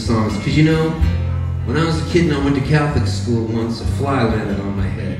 songs, because you know, when I was a kid and I went to Catholic school once, a fly landed on my head.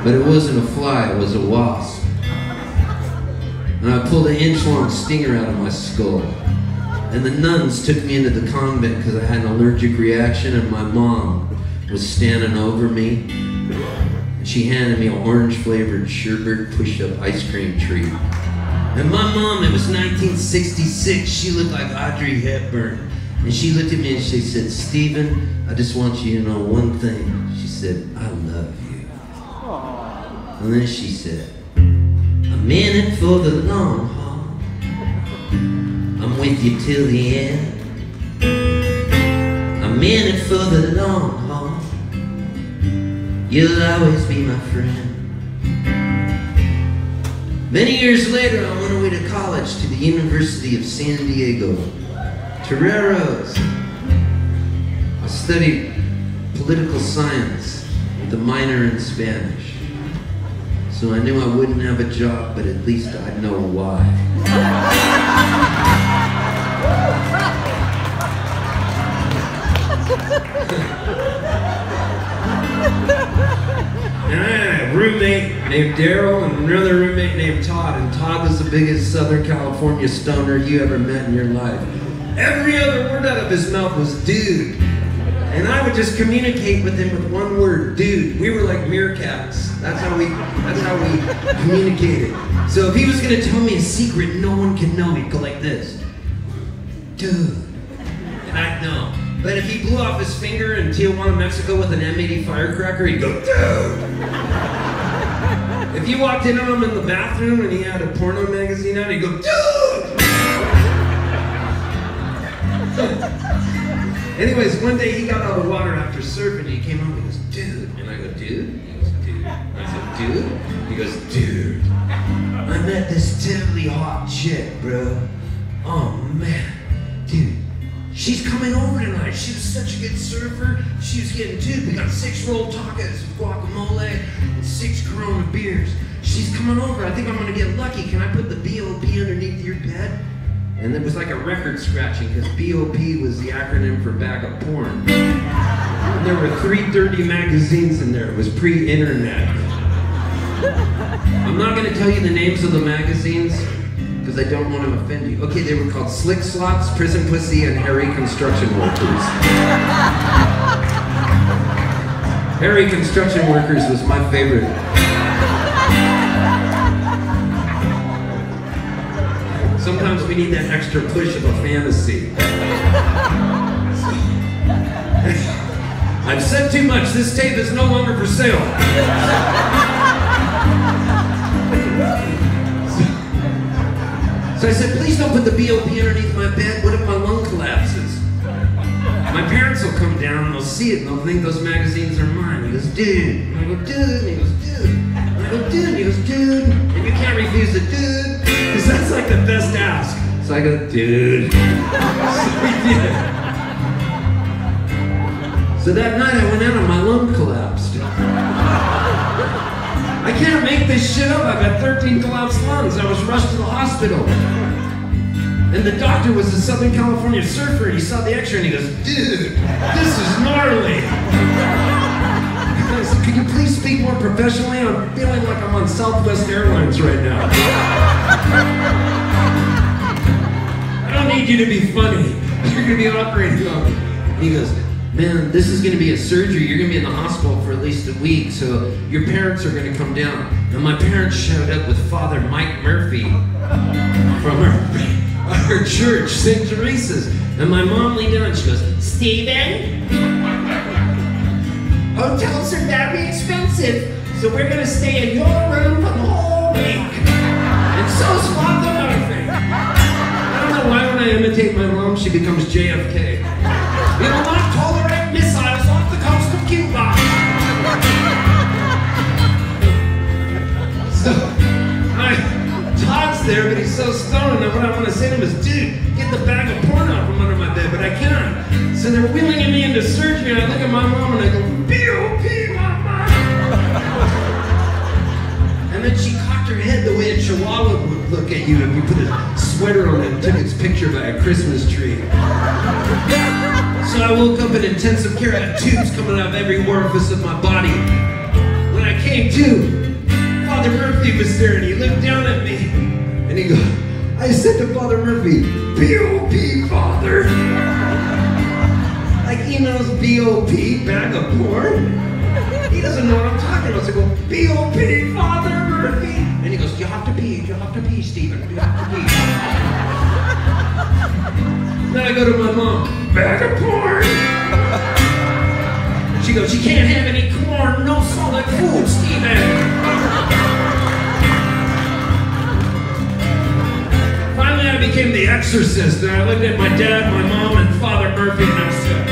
But it wasn't a fly, it was a wasp. And I pulled an inch-long stinger out of my skull. And the nuns took me into the convent because I had an allergic reaction, and my mom was standing over me. And she handed me an orange-flavored sherbet push-up ice cream treat. And my mom, it was 1966, she looked like Audrey Hepburn. And she looked at me and she said, "Stephen, I just want you to know one thing." She said, "I love you." Aww. And then she said, "I'm in it for the long haul. I'm with you till the end. I'm in it for the long haul. You'll always be my friend." Many years later, I went away to college to the University of San Diego. Toreros. I studied political science with a minor in Spanish. So I knew I wouldn't have a job, but at least I'd know why. And I had a roommate named Daryl and another roommate named Todd, and Todd was the biggest Southern California stoner you ever met in your life. Every other word out of his mouth was dude. And I would just communicate with him with one word, dude. We were like meerkats. That's how we communicated. So if he was gonna tell me a secret no one can know, he'd go like this. Dude. And I'd know. But if he blew off his finger in Tijuana, Mexico with an M80 firecracker, he'd go, dude. If you walked in on him in the bathroom and he had a porno magazine out, he'd go, dude. Anyways, one day he got out of the water after surfing. He came up and he goes, "Dude." And I go, "Dude?" He goes, "Dude." I said, "Dude?" He goes, "Dude. I met this terribly hot chick, bro. Oh man, dude. She's coming over tonight. She was such a good surfer. She was getting, dude, we got 6 rolled tacos with guacamole and 6 Corona beers. She's coming over. I think I'm gonna get lucky. Can I put the BOP underneath your bed?" And it was like a record scratching because BOP was the acronym for backup porn. And there were 330 magazines in there. It was pre-internet. I'm not going to tell you the names of the magazines because I don't want to offend you. Okay, they were called Slick Slots, Prison Pussy, and Hairy Construction Workers. Hairy Construction Workers was my favorite. Sometimes we need that extra push of a fantasy. I've said too much. This tape is no longer for sale. So I said, "Please don't put the BOP underneath my bed. What if my lung collapses? My parents will come down and they'll see it and they'll think those magazines are mine." He goes, "Dude." And I go, "Dude." And he goes, "Dude." And I go, "Dude." And he goes, "Dude." And you can't refuse the dude. Because that's like the best ask. So I go, "Dude." So that night I went out and my lung collapsed. I can't make this shit up. I've got 13 collapsed lungs. I was rushed to the hospital. And the doctor was a Southern California surfer and he saw the x-ray and he goes, "Dude, this is gnarly." I said, "Could you please speak more professionally? I'm feeling like I'm on Southwest Airlines right now. I don't need you to be funny. You're going to be operating on me." He goes, "Man, this is going to be a surgery. You're going to be in the hospital for at least a week, so your parents are going to come down." And my parents showed up with Father Mike Murphy from our church, St. Teresa's. And my mom leaned down and she goes, "Stephen, hotels are very expensive, so we're going to stay in your room for the whole week. And so's Father Murphy." I don't know why when I imitate my mom, she becomes JFK. "We will not tolerate missiles off the coast of Cuba." So, Todd's there, but he's so stoned, and what I want to say to him is, "Dude, get the bag of porn out from under my bed," but I can't. So they're wheeling me into surgery, and I look at my mom and I go, "BOP, mama!" And then she cocked her head the way a chihuahua would look at you if you put a sweater on it and took its picture by a Christmas tree. I woke up in intensive care. I had tubes coming out of every orifice of my body. When I came to, Father Murphy was there and he looked down at me and he goes, I said to Father Murphy, B.O.P. Father. Like he knows B.O.P. bag of porn. He doesn't know what I'm talking about. So I go, B.O.P. Father Murphy. And he goes, you have to pee, Stephen, you have to pee. Then I go to my mom, bag of corn. She goes, you can't have any corn, no solid food, Stephen. Finally, I became the exorcist, and I looked at my dad, my mom, and Father Murphy, and I said,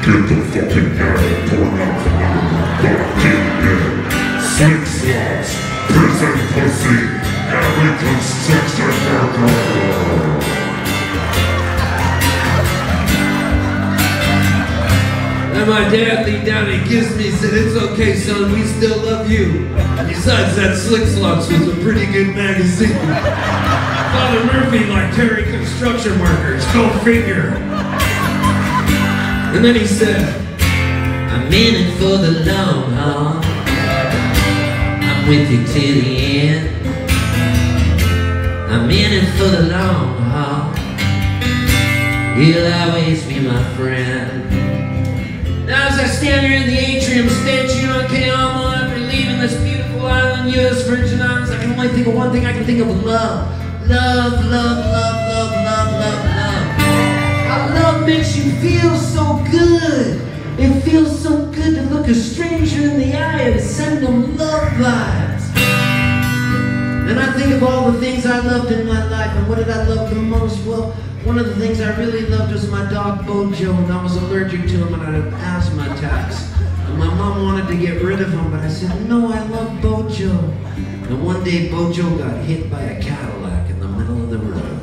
get the fucking hell torn out from under my fucking head. Six slots, prison pussy, and reconstruction worker. And my dad leaned down and he kissed me and said, it's okay, son, we still love you. Besides, that Slick Slots was a pretty good magazine. Father Murphy liked Terry construction workers, go figure. And then he said, I'm in it for the long haul. I'm with you till the end. I'm in it for the long haul. You'll always be my friend. Now as I stand here in the atrium statue on Cayamo after leaving this beautiful island, U.S. Virgin Islands, I can only think of one thing. I can think of love. Love, love, love, love, love, love, love. How love makes you feel so good. It feels so good to look a stranger in the eye and send them love vibes. And I think of all the things I loved in my life, and what did I love the most? Well, one of the things I really loved was my dog Bojo, and I was allergic to him and I had asthma attacks. And my mom wanted to get rid of him, but I said, no, I love Bojo. And one day Bojo got hit by a Cadillac in the middle of the road.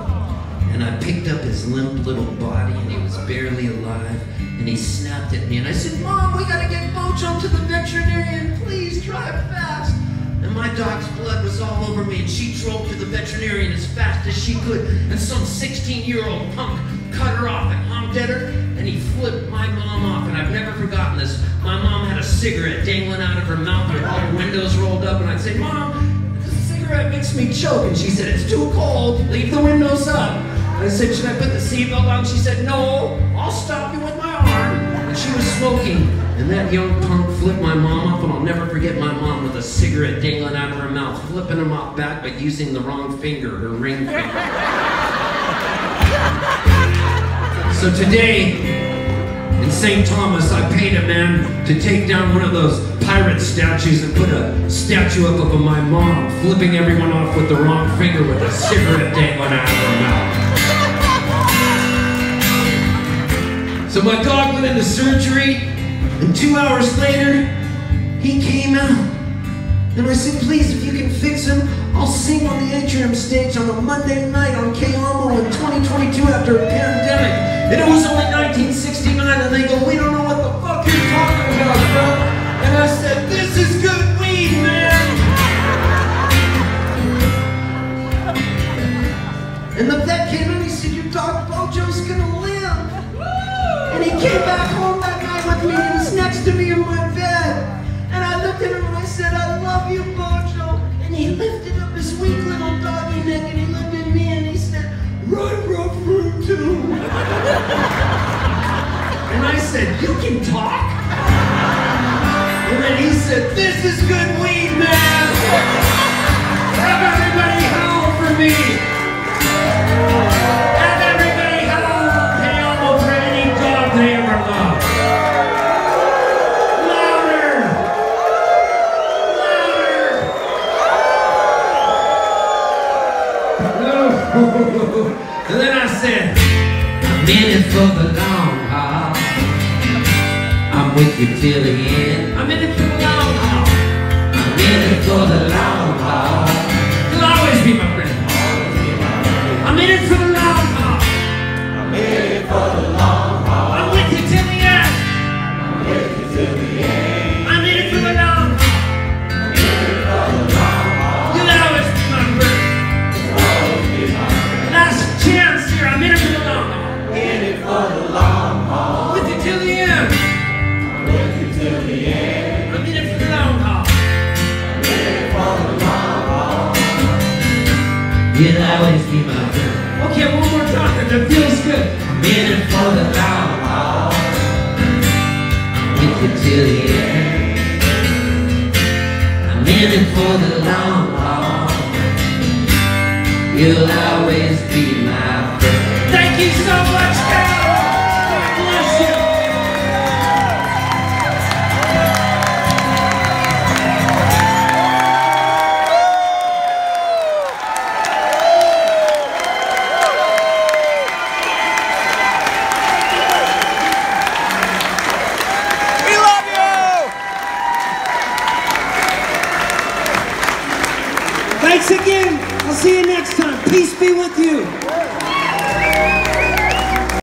And I picked up his limp little body and he was barely alive. And he snapped at me and I said, Mom, we gotta get Bojo to the veterinarian. Please drive fast. And my dog's blood was all over me, and she drove to the veterinarian as fast as she could, and some 16-year-old punk cut her off and honked at her, and he flipped my mom off, and I've never forgotten this. My mom had a cigarette dangling out of her mouth with all her windows rolled up, and I'd say, Mom, the cigarette makes me choke, and she said, it's too cold, leave the windows up. And I said, should I put the seatbelt on? She said, no, I'll stop you with my arm. And she was smoking. And that young punk flipped my mom off, and I'll never forget my mom with a cigarette dangling out of her mouth, flipping him off back but using the wrong finger, her ring finger. So today, in St. Thomas, I paid a man to take down one of those pirate statues and put a statue up of my mom, flipping everyone off with the wrong finger with a cigarette dangling out of her mouth. So my dog went into surgery. And 2 hours later, he came out. And I said, please, if you can fix him, I'll sing on the atrium stage on a Monday night on Cayamo in 2022 after a pandemic. And it was only 1969, and they go, we don't know what the fuck you're talking about, bro. And I said, this is good weed, man. And the vet came in, he said, your dog Bojo's gonna live. And he came back home that night with me, and he was next to me in my bed. And I looked at him and I said, I love you, Bojo. And he lifted up his weak little doggy neck and he looked at me and he said, run, rough, room too. And I said, you can talk? And then he said, this is good weed, man. Have everybody howl for me. Have everybody howl Cayamo for any dog they ever loved. Louder. Louder. And then I said, I'm in it for the long haul. I'm with you till the end. I'm in it for the long haul. I'm in it for the long haul. You'll always be my friend. I'm in it for the long haul. I'm in it for the long haul. I'm with you till the end. I'm with you till the end. I'm in it for the long haul. I'm in it for the long haul. You'll always be my friend. You'll always be my friend. Last chance here. I'm in it for the long haul. In it for the long haul. With the long haul. I'm with you till the end. I'm in it for the long haul. You'll always